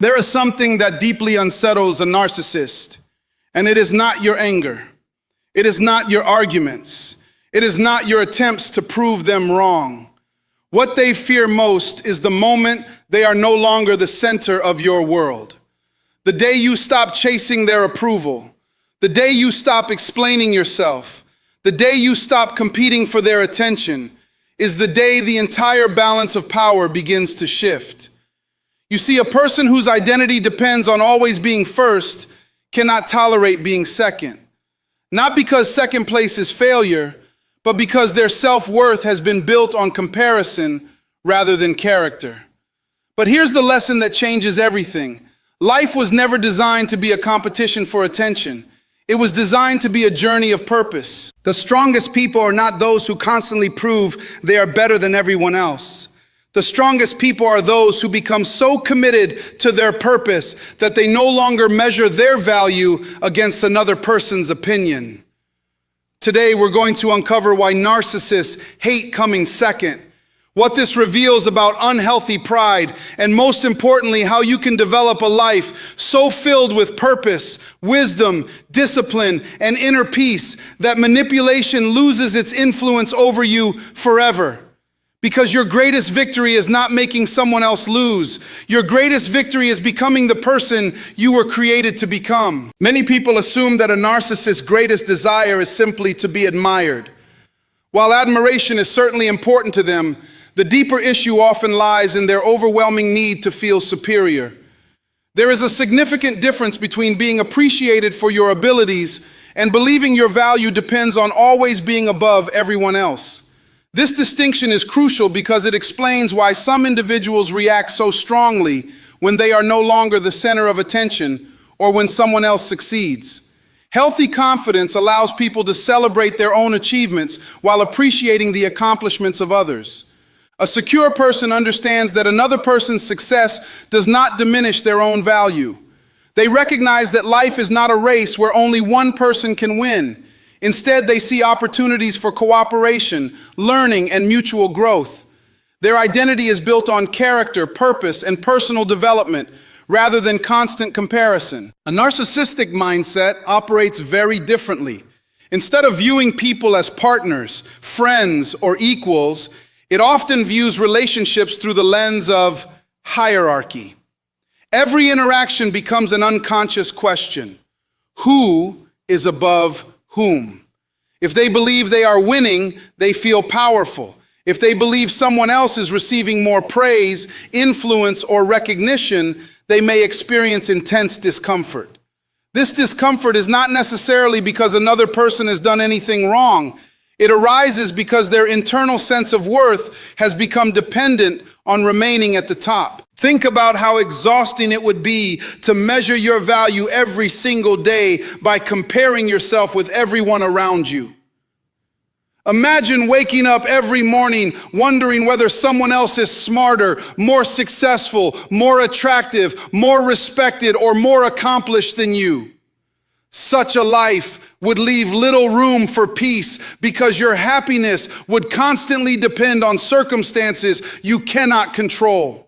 There is something that deeply unsettles a narcissist, and it is not your anger. It is not your arguments. It is not your attempts to prove them wrong. What they fear most is the moment they are no longer the center of your world. The day you stop chasing their approval, the day you stop explaining yourself, the day you stop competing for their attention, is the day the entire balance of power begins to shift. You see, a person whose identity depends on always being first cannot tolerate being second. Not because second place is failure, but because their self-worth has been built on comparison rather than character. But here's the lesson that changes everything. Life was never designed to be a competition for attention. It was designed to be a journey of purpose. The strongest people are not those who constantly prove they are better than everyone else. The strongest people are those who become so committed to their purpose that they no longer measure their value against another person's opinion. Today, we're going to uncover why narcissists hate coming second, what this reveals about unhealthy pride, and most importantly, how you can develop a life so filled with purpose, wisdom, discipline, and inner peace that manipulation loses its influence over you forever. Because your greatest victory is not making someone else lose. Your greatest victory is becoming the person you were created to become. Many people assume that a narcissist's greatest desire is simply to be admired. While admiration is certainly important to them, the deeper issue often lies in their overwhelming need to feel superior. There is a significant difference between being appreciated for your abilities and believing your value depends on always being above everyone else. This distinction is crucial because it explains why some individuals react so strongly when they are no longer the center of attention or when someone else succeeds. Healthy confidence allows people to celebrate their own achievements while appreciating the accomplishments of others. A secure person understands that another person's success does not diminish their own value. They recognize that life is not a race where only one person can win. Instead, they see opportunities for cooperation, learning, and mutual growth. Their identity is built on character, purpose, and personal development, rather than constant comparison. A narcissistic mindset operates very differently. Instead of viewing people as partners, friends, or equals, it often views relationships through the lens of hierarchy. Every interaction becomes an unconscious question. Who is above whom? If they believe they are winning, they feel powerful. If they believe someone else is receiving more praise, influence, or recognition, they may experience intense discomfort. This discomfort is not necessarily because another person has done anything wrong. It arises because their internal sense of worth has become dependent on remaining at the top. Think about how exhausting it would be to measure your value every single day by comparing yourself with everyone around you. Imagine waking up every morning wondering whether someone else is smarter, more successful, more attractive, more respected, or more accomplished than you. Such a life would leave little room for peace because your happiness would constantly depend on circumstances you cannot control.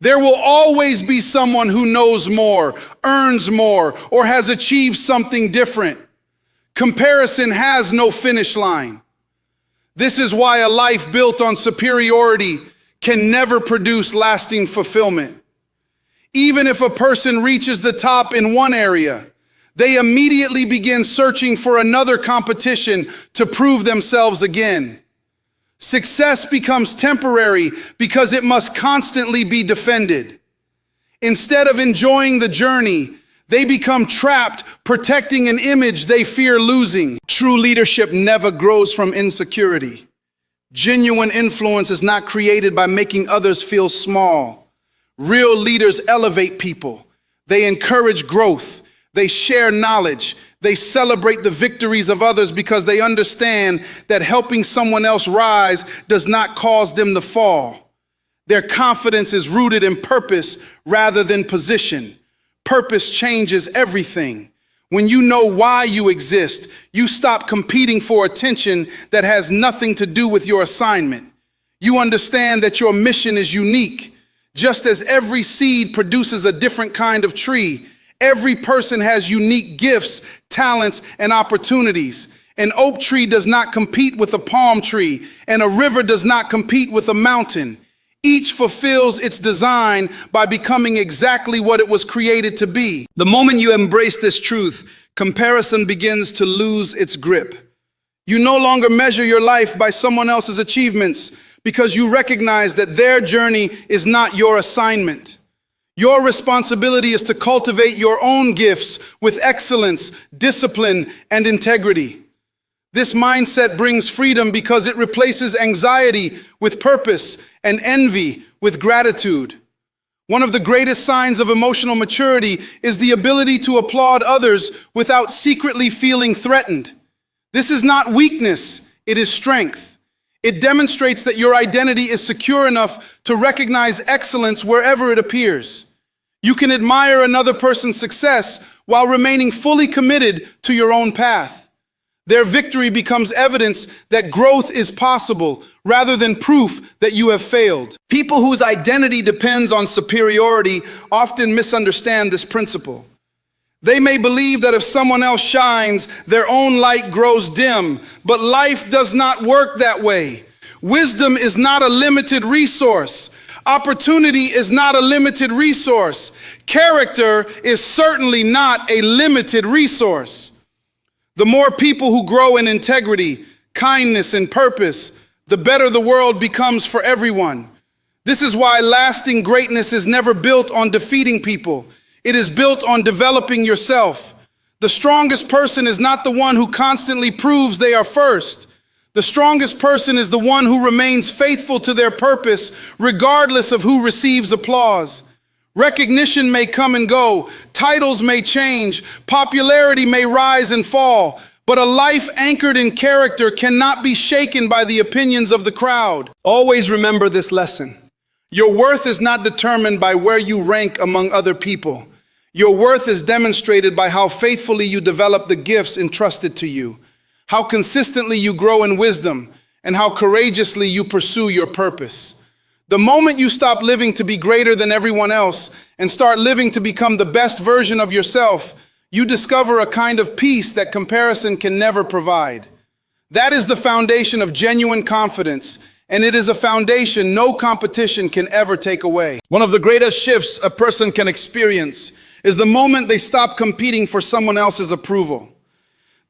There will always be someone who knows more, earns more, or has achieved something different. Comparison has no finish line. This is why a life built on superiority can never produce lasting fulfillment. Even if a person reaches the top in one area, they immediately begin searching for another competition to prove themselves again. Success becomes temporary because it must constantly be defended. Instead of enjoying the journey, they become trapped protecting an image they fear losing. True leadership never grows from insecurity. Genuine influence is not created by making others feel small. Real leaders elevate people. They encourage growth. They share knowledge. They celebrate the victories of others because they understand that helping someone else rise does not cause them to fall. Their confidence is rooted in purpose rather than position. Purpose changes everything. When you know why you exist, you stop competing for attention that has nothing to do with your assignment. You understand that your mission is unique. Just as every seed produces a different kind of tree, every person has unique gifts, talents, and opportunities. An oak tree does not compete with a palm tree, and a river does not compete with a mountain. Each fulfills its design by becoming exactly what it was created to be. The moment you embrace this truth, comparison begins to lose its grip. You no longer measure your life by someone else's achievements because you recognize that their journey is not your assignment. Your responsibility is to cultivate your own gifts with excellence, discipline, and integrity. This mindset brings freedom because it replaces anxiety with purpose and envy with gratitude. One of the greatest signs of emotional maturity is the ability to applaud others without secretly feeling threatened. This is not weakness, it is strength. It demonstrates that your identity is secure enough to recognize excellence wherever it appears. You can admire another person's success while remaining fully committed to your own path. Their victory becomes evidence that growth is possible rather than proof that you have failed. People whose identity depends on superiority often misunderstand this principle. They may believe that if someone else shines, their own light grows dim, but life does not work that way. Wisdom is not a limited resource. Opportunity is not a limited resource. Character is certainly not a limited resource. The more people who grow in integrity, kindness, and purpose, the better the world becomes for everyone. This is why lasting greatness is never built on defeating people. It is built on developing yourself. The strongest person is not the one who constantly proves they are first. The strongest person is the one who remains faithful to their purpose, regardless of who receives applause. Recognition may come and go, titles may change, popularity may rise and fall, but a life anchored in character cannot be shaken by the opinions of the crowd. Always remember this lesson. Your worth is not determined by where you rank among other people. Your worth is demonstrated by how faithfully you develop the gifts entrusted to you, how consistently you grow in wisdom, and how courageously you pursue your purpose. The moment you stop living to be greater than everyone else and start living to become the best version of yourself, you discover a kind of peace that comparison can never provide. That is the foundation of genuine confidence, and it is a foundation no competition can ever take away. One of the greatest shifts a person can experience is the moment they stop competing for someone else's approval.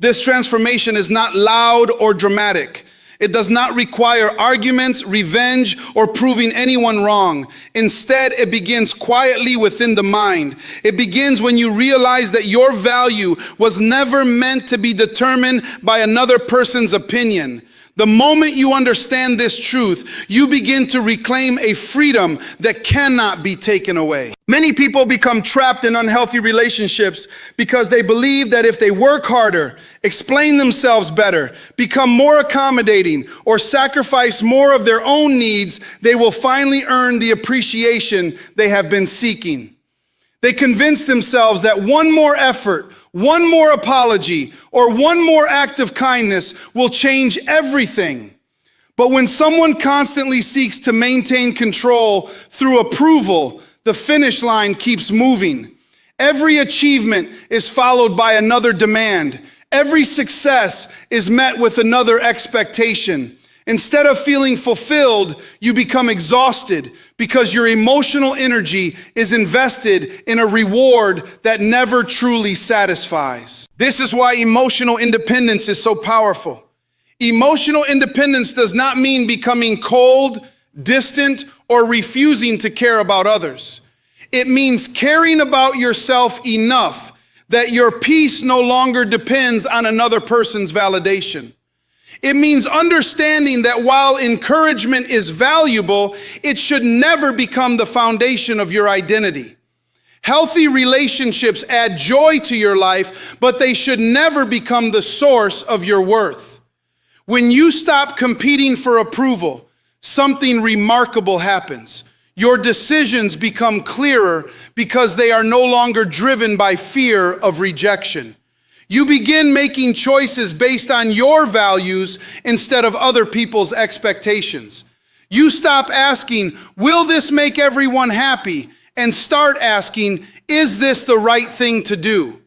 This transformation is not loud or dramatic. It does not require arguments, revenge, or proving anyone wrong. Instead, it begins quietly within the mind. It begins when you realize that your value was never meant to be determined by another person's opinion. The moment you understand this truth, you begin to reclaim a freedom that cannot be taken away. Many people become trapped in unhealthy relationships because they believe that if they work harder, explain themselves better, become more accommodating, or sacrifice more of their own needs, they will finally earn the appreciation they have been seeking. They convince themselves that one more effort, one more apology, or one more act of kindness will change everything. But when someone constantly seeks to maintain control through approval, the finish line keeps moving. Every achievement is followed by another demand. Every success is met with another expectation. Instead of feeling fulfilled, you become exhausted because your emotional energy is invested in a reward that never truly satisfies. This is why emotional independence is so powerful. Emotional independence does not mean becoming cold, distant, or refusing to care about others. It means caring about yourself enough that your peace no longer depends on another person's validation. It means understanding that while encouragement is valuable, it should never become the foundation of your identity. Healthy relationships add joy to your life, but they should never become the source of your worth. When you stop competing for approval, something remarkable happens. Your decisions become clearer because they are no longer driven by fear of rejection. You begin making choices based on your values instead of other people's expectations. You stop asking, will this make everyone happy? And start asking, is this the right thing to do?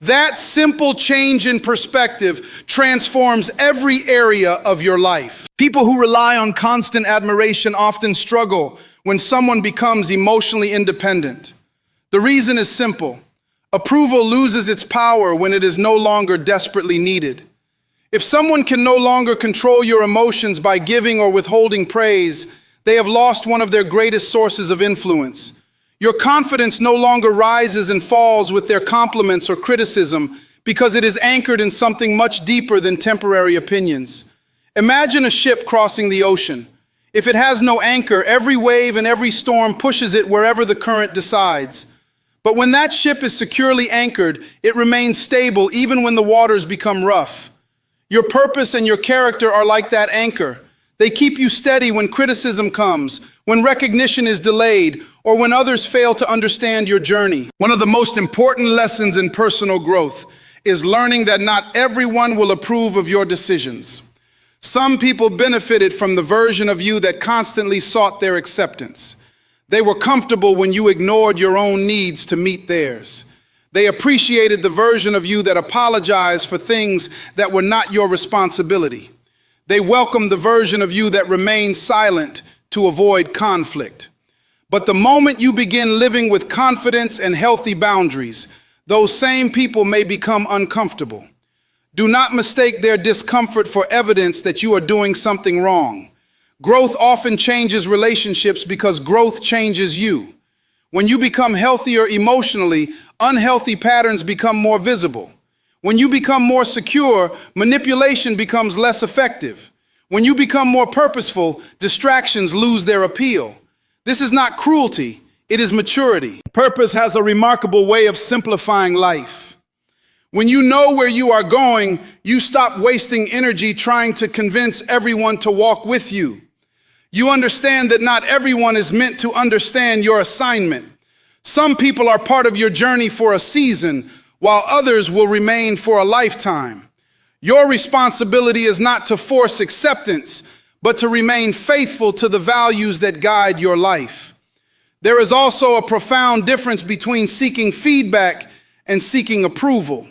That simple change in perspective transforms every area of your life. People who rely on constant admiration often struggle when someone becomes emotionally independent. The reason is simple. Approval loses its power when it is no longer desperately needed. If someone can no longer control your emotions by giving or withholding praise, they have lost one of their greatest sources of influence. Your confidence no longer rises and falls with their compliments or criticism because it is anchored in something much deeper than temporary opinions. Imagine a ship crossing the ocean. If it has no anchor, every wave and every storm pushes it wherever the current decides. But when that ship is securely anchored, it remains stable even when the waters become rough. Your purpose and your character are like that anchor. They keep you steady when criticism comes, when recognition is delayed, or when others fail to understand your journey. One of the most important lessons in personal growth is learning that not everyone will approve of your decisions. Some people benefited from the version of you that constantly sought their acceptance. They were comfortable when you ignored your own needs to meet theirs. They appreciated the version of you that apologized for things that were not your responsibility. They welcomed the version of you that remained silent to avoid conflict. But the moment you begin living with confidence and healthy boundaries, those same people may become uncomfortable. Do not mistake their discomfort for evidence that you are doing something wrong. Growth often changes relationships because growth changes you. When you become healthier emotionally, unhealthy patterns become more visible. When you become more secure, manipulation becomes less effective. When you become more purposeful, distractions lose their appeal. This is not cruelty, it is maturity. Purpose has a remarkable way of simplifying life. When you know where you are going, you stop wasting energy trying to convince everyone to walk with you. You understand that not everyone is meant to understand your assignment. Some people are part of your journey for a season, while others will remain for a lifetime. Your responsibility is not to force acceptance, but to remain faithful to the values that guide your life. There is also a profound difference between seeking feedback and seeking approval.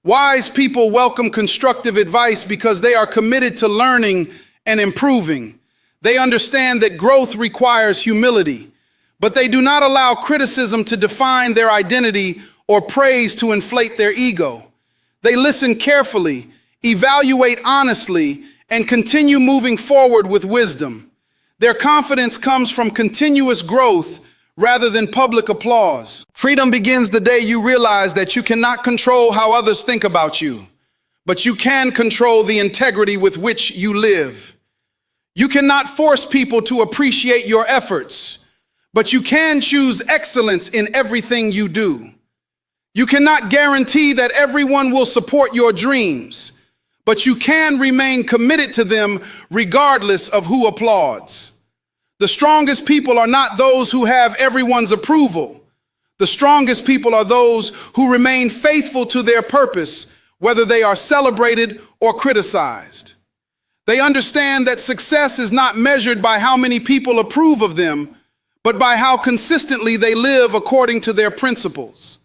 Wise people welcome constructive advice because they are committed to learning and improving. They understand that growth requires humility, but they do not allow criticism to define their identity or praise to inflate their ego. They listen carefully, evaluate honestly, and continue moving forward with wisdom. Their confidence comes from continuous growth rather than public applause. Freedom begins the day you realize that you cannot control how others think about you, but you can control the integrity with which you live. You cannot force people to appreciate your efforts, but you can choose excellence in everything you do. You cannot guarantee that everyone will support your dreams, but you can remain committed to them regardless of who applauds. The strongest people are not those who have everyone's approval. The strongest people are those who remain faithful to their purpose, whether they are celebrated or criticized. They understand that success is not measured by how many people approve of them, but by how consistently they live according to their principles.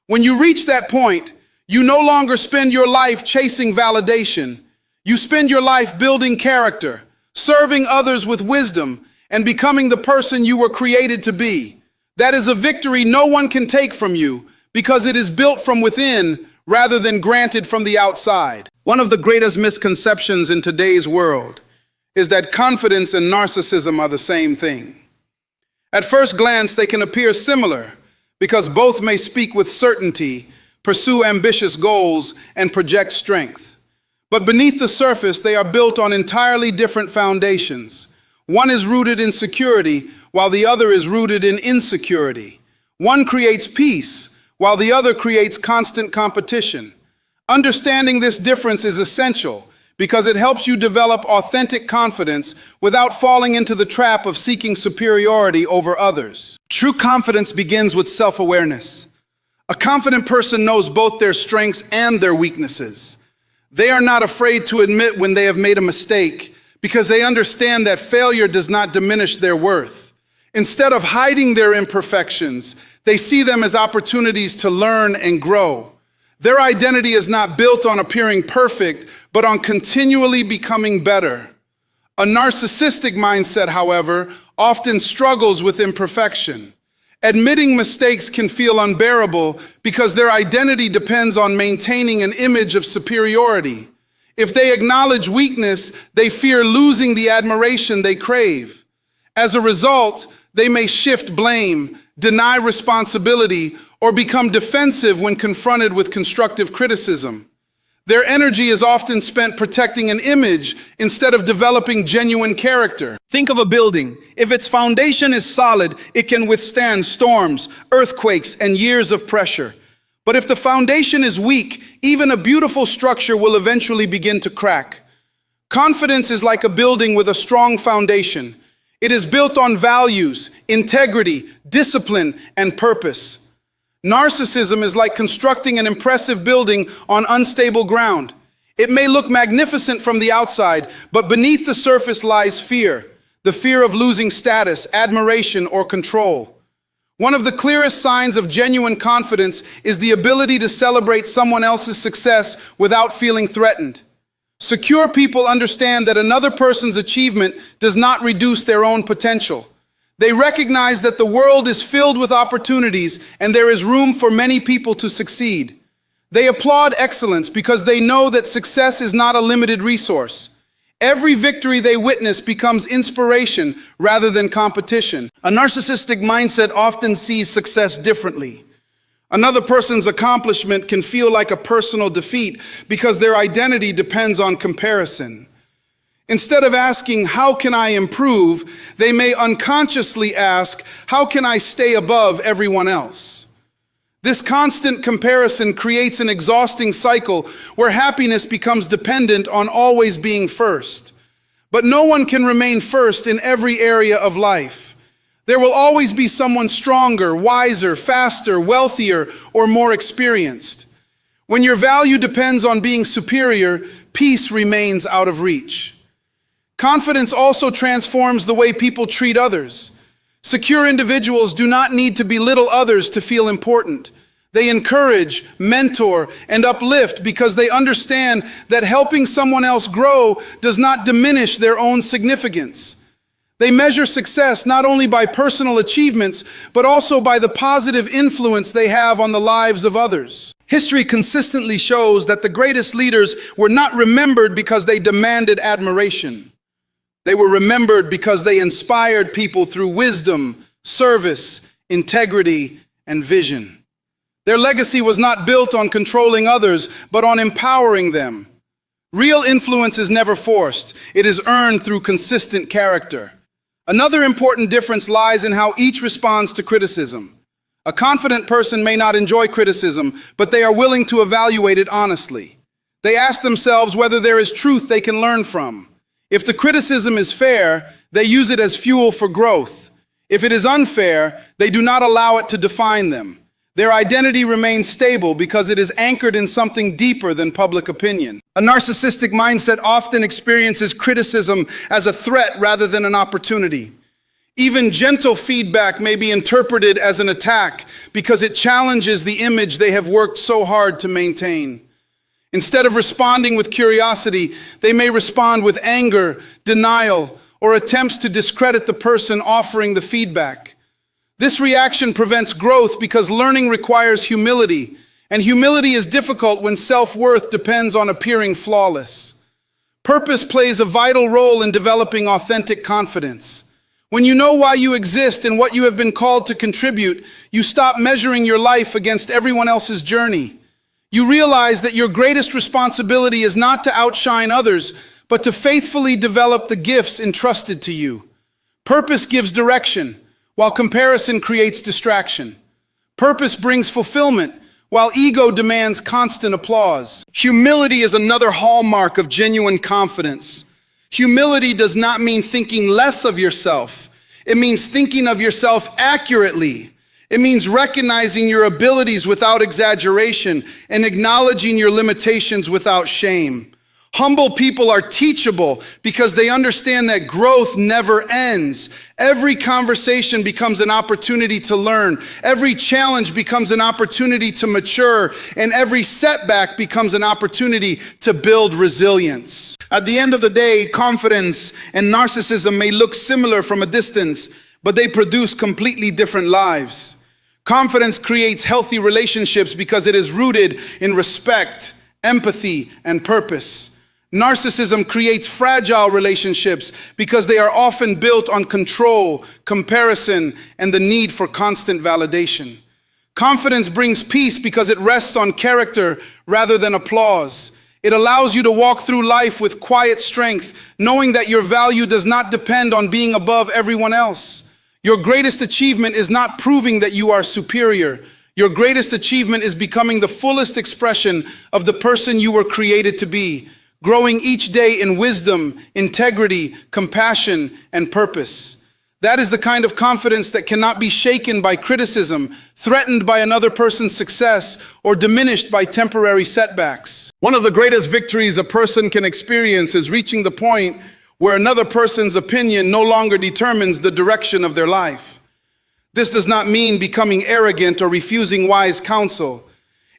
When you reach that point, you no longer spend your life chasing validation. You spend your life building character, serving others with wisdom, and becoming the person you were created to be. That is a victory no one can take from you because it is built from within rather than granted from the outside. One of the greatest misconceptions in today's world is that confidence and narcissism are the same thing. At first glance, they can appear similar because both may speak with certainty, pursue ambitious goals, and project strength. But beneath the surface, they are built on entirely different foundations. One is rooted in security, while the other is rooted in insecurity. One creates peace, while the other creates constant competition. Understanding this difference is essential because it helps you develop authentic confidence without falling into the trap of seeking superiority over others. True confidence begins with self-awareness. A confident person knows both their strengths and their weaknesses. They are not afraid to admit when they have made a mistake because they understand that failure does not diminish their worth. Instead of hiding their imperfections, they see them as opportunities to learn and grow. Their identity is not built on appearing perfect, but on continually becoming better. A narcissistic mindset, however, often struggles with imperfection. Admitting mistakes can feel unbearable because their identity depends on maintaining an image of superiority. If they acknowledge weakness, they fear losing the admiration they crave. As a result, they may shift blame, deny responsibility, or become defensive when confronted with constructive criticism. Their energy is often spent protecting an image instead of developing genuine character. Think of a building. If its foundation is solid, it can withstand storms, earthquakes, and years of pressure. But if the foundation is weak, even a beautiful structure will eventually begin to crack. Confidence is like a building with a strong foundation. It is built on values, integrity, discipline, and purpose. Narcissism is like constructing an impressive building on unstable ground. It may look magnificent from the outside, but beneath the surface lies fear, the fear of losing status, admiration, or control. One of the clearest signs of genuine confidence is the ability to celebrate someone else's success without feeling threatened. Secure people understand that another person's achievement does not reduce their own potential. They recognize that the world is filled with opportunities and there is room for many people to succeed. They applaud excellence because they know that success is not a limited resource. Every victory they witness becomes inspiration rather than competition. A narcissistic mindset often sees success differently. Another person's accomplishment can feel like a personal defeat because their identity depends on comparison. Instead of asking, "How can I improve?" they may unconsciously ask, "How can I stay above everyone else?" This constant comparison creates an exhausting cycle where happiness becomes dependent on always being first. But no one can remain first in every area of life. There will always be someone stronger, wiser, faster, wealthier, or more experienced. When your value depends on being superior, peace remains out of reach. Confidence also transforms the way people treat others. Secure individuals do not need to belittle others to feel important. They encourage, mentor, and uplift because they understand that helping someone else grow does not diminish their own significance. They measure success not only by personal achievements, but also by the positive influence they have on the lives of others. History consistently shows that the greatest leaders were not remembered because they demanded admiration. They were remembered because they inspired people through wisdom, service, integrity, and vision. Their legacy was not built on controlling others, but on empowering them. Real influence is never forced. It is earned through consistent character. Another important difference lies in how each responds to criticism. A confident person may not enjoy criticism, but they are willing to evaluate it honestly. They ask themselves whether there is truth they can learn from. If the criticism is fair, they use it as fuel for growth. If it is unfair, they do not allow it to define them. Their identity remains stable because it is anchored in something deeper than public opinion. A narcissistic mindset often experiences criticism as a threat rather than an opportunity. Even gentle feedback may be interpreted as an attack because it challenges the image they have worked so hard to maintain. Instead of responding with curiosity, they may respond with anger, denial, or attempts to discredit the person offering the feedback. This reaction prevents growth because learning requires humility, and humility is difficult when self-worth depends on appearing flawless. Purpose plays a vital role in developing authentic confidence. When you know why you exist and what you have been called to contribute, you stop measuring your life against everyone else's journey. You realize that your greatest responsibility is not to outshine others, but to faithfully develop the gifts entrusted to you. Purpose gives direction, while comparison creates distraction. Purpose brings fulfillment, while ego demands constant applause. Humility is another hallmark of genuine confidence. Humility does not mean thinking less of yourself. It means thinking of yourself accurately. It means recognizing your abilities without exaggeration and acknowledging your limitations without shame. Humble people are teachable because they understand that growth never ends. Every conversation becomes an opportunity to learn. Every challenge becomes an opportunity to mature. And every setback becomes an opportunity to build resilience. At the end of the day, confidence and narcissism may look similar from a distance, but they produce completely different lives. Confidence creates healthy relationships because it is rooted in respect, empathy, and purpose. Narcissism creates fragile relationships because they are often built on control, comparison, and the need for constant validation. Confidence brings peace because it rests on character rather than applause. It allows you to walk through life with quiet strength, knowing that your value does not depend on being above everyone else. Your greatest achievement is not proving that you are superior. Your greatest achievement is becoming the fullest expression of the person you were created to be, growing each day in wisdom, integrity, compassion, and purpose. That is the kind of confidence that cannot be shaken by criticism, threatened by another person's success, or diminished by temporary setbacks. One of the greatest victories a person can experience is reaching the point where another person's opinion no longer determines the direction of their life. This does not mean becoming arrogant or refusing wise counsel.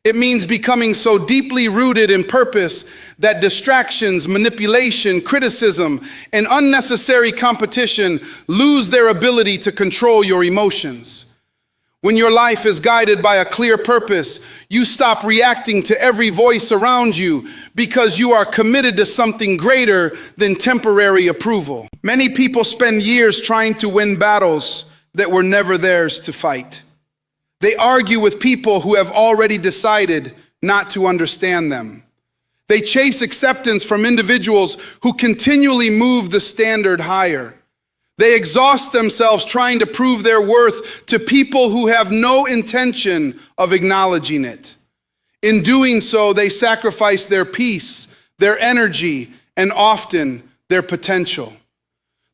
It means becoming so deeply rooted in purpose that distractions, manipulation, criticism, and unnecessary competition lose their ability to control your emotions. When your life is guided by a clear purpose, you stop reacting to every voice around you because you are committed to something greater than temporary approval. Many people spend years trying to win battles that were never theirs to fight. They argue with people who have already decided not to understand them. They chase acceptance from individuals who continually move the standard higher. They exhaust themselves trying to prove their worth to people who have no intention of acknowledging it. In doing so, they sacrifice their peace, their energy, and often their potential.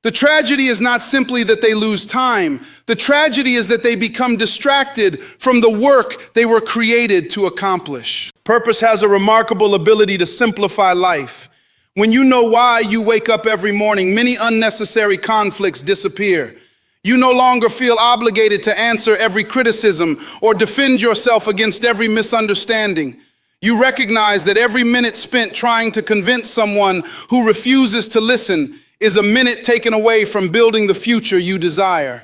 The tragedy is not simply that they lose time. The tragedy is that they become distracted from the work they were created to accomplish. Purpose has a remarkable ability to simplify life. When you know why you wake up every morning, many unnecessary conflicts disappear. You no longer feel obligated to answer every criticism or defend yourself against every misunderstanding. You recognize that every minute spent trying to convince someone who refuses to listen is a minute taken away from building the future you desire.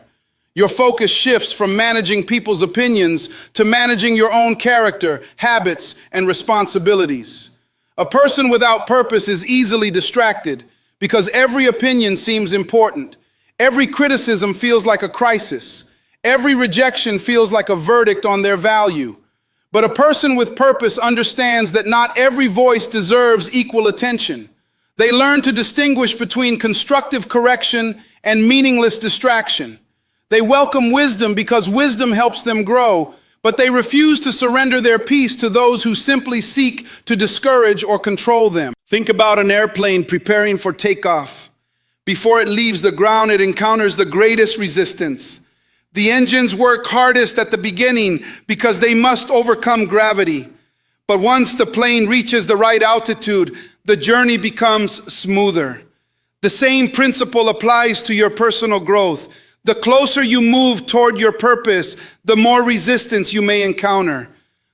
Your focus shifts from managing people's opinions to managing your own character, habits, and responsibilities. A person without purpose is easily distracted because every opinion seems important. Every criticism feels like a crisis. Every rejection feels like a verdict on their value. But a person with purpose understands that not every voice deserves equal attention. They learn to distinguish between constructive correction and meaningless distraction. They welcome wisdom because wisdom helps them grow, but they refuse to surrender their peace to those who simply seek to discourage or control them. Think about an airplane preparing for takeoff. Before it leaves the ground, it encounters the greatest resistance. The engines work hardest at the beginning because they must overcome gravity. But once the plane reaches the right altitude, the journey becomes smoother. The same principle applies to your personal growth. The closer you move toward your purpose, the more resistance you may encounter.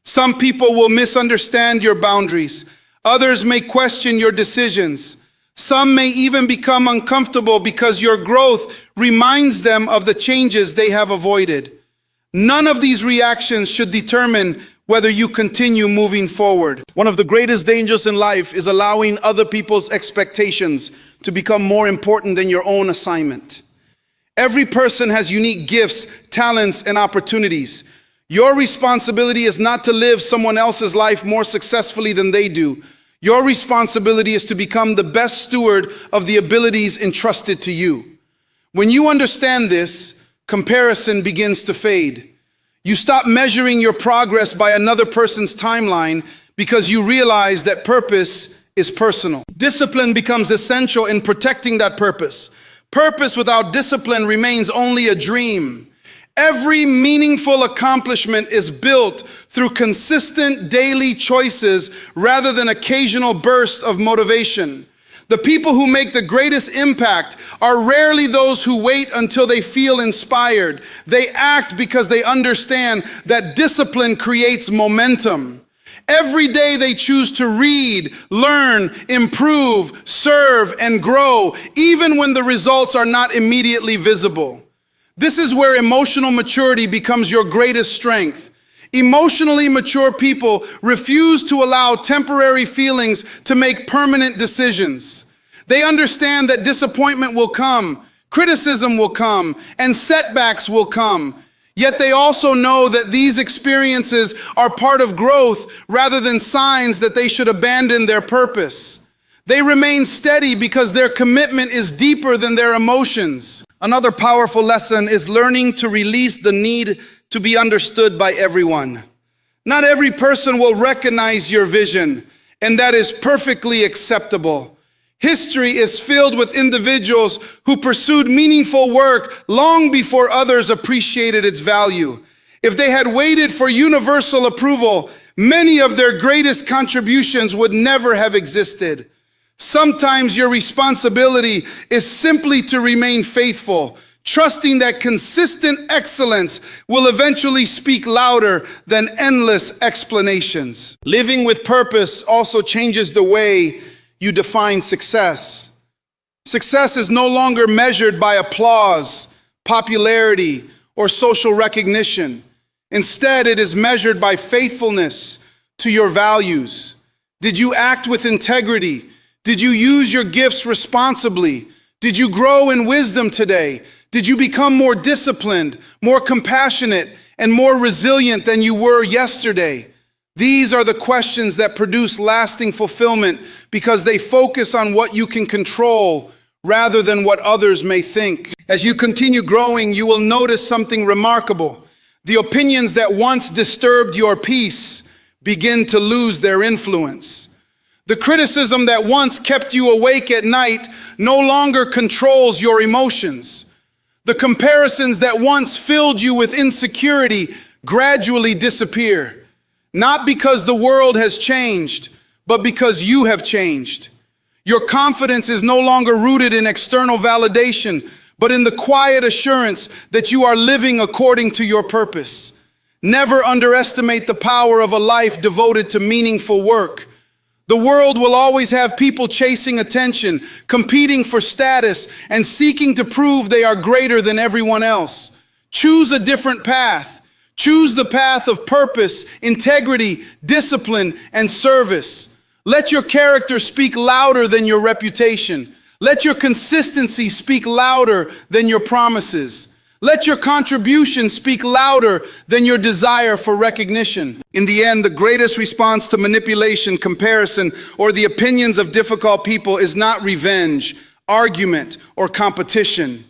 Some people will misunderstand your boundaries. Others may question your decisions. Some may even become uncomfortable because your growth reminds them of the changes they have avoided. None of these reactions should determine whether you continue moving forward. One of the greatest dangers in life is allowing other people's expectations to become more important than your own assignment. Every person has unique gifts, talents, and opportunities. Your responsibility is not to live someone else's life more successfully than they do. Your responsibility is to become the best steward of the abilities entrusted to you. When you understand this, comparison begins to fade. You stop measuring your progress by another person's timeline because you realize that purpose is personal. Discipline becomes essential in protecting that purpose. Purpose without discipline remains only a dream. Every meaningful accomplishment is built through consistent daily choices rather than occasional bursts of motivation. The people who make the greatest impact are rarely those who wait until they feel inspired. They act because they understand that discipline creates momentum. Every day they choose to read, learn, improve, serve, and grow, even when the results are not immediately visible. This is where emotional maturity becomes your greatest strength. Emotionally mature people refuse to allow temporary feelings to make permanent decisions. They understand that disappointment will come, criticism will come, and setbacks will come. Yet they also know that these experiences are part of growth rather than signs that they should abandon their purpose. They remain steady because their commitment is deeper than their emotions. Another powerful lesson is learning to release the need to be understood by everyone. Not every person will recognize your vision, and that is perfectly acceptable. History is filled with individuals who pursued meaningful work long before others appreciated its value. If they had waited for universal approval, many of their greatest contributions would never have existed. Sometimes your responsibility is simply to remain faithful, trusting that consistent excellence will eventually speak louder than endless explanations. Living with purpose also changes the way you define success. Success is no longer measured by applause, popularity, or social recognition. Instead, it is measured by faithfulness to your values. Did you act with integrity? Did you use your gifts responsibly? Did you grow in wisdom today? Did you become more disciplined, more compassionate, and more resilient than you were yesterday? These are the questions that produce lasting fulfillment because they focus on what you can control rather than what others may think. As you continue growing, you will notice something remarkable. The opinions that once disturbed your peace begin to lose their influence. The criticism that once kept you awake at night no longer controls your emotions. The comparisons that once filled you with insecurity gradually disappear. Not because the world has changed, but because you have changed. Your confidence is no longer rooted in external validation, but in the quiet assurance that you are living according to your purpose. Never underestimate the power of a life devoted to meaningful work. The world will always have people chasing attention, competing for status, and seeking to prove they are greater than everyone else. Choose a different path. Choose the path of purpose, integrity, discipline, and service. Let your character speak louder than your reputation. Let your consistency speak louder than your promises. Let your contribution speak louder than your desire for recognition. In the end, the greatest response to manipulation, comparison, or the opinions of difficult people is not revenge, argument, or competition.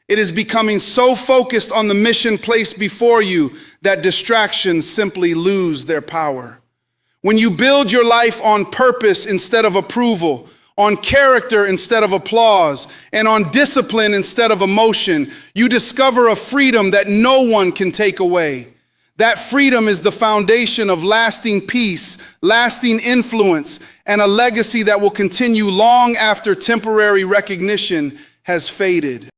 It is becoming so focused on the mission placed before you that distractions simply lose their power. When you build your life on purpose instead of approval, on character instead of applause, and on discipline instead of emotion, you discover a freedom that no one can take away. That freedom is the foundation of lasting peace, lasting influence, and a legacy that will continue long after temporary recognition has faded.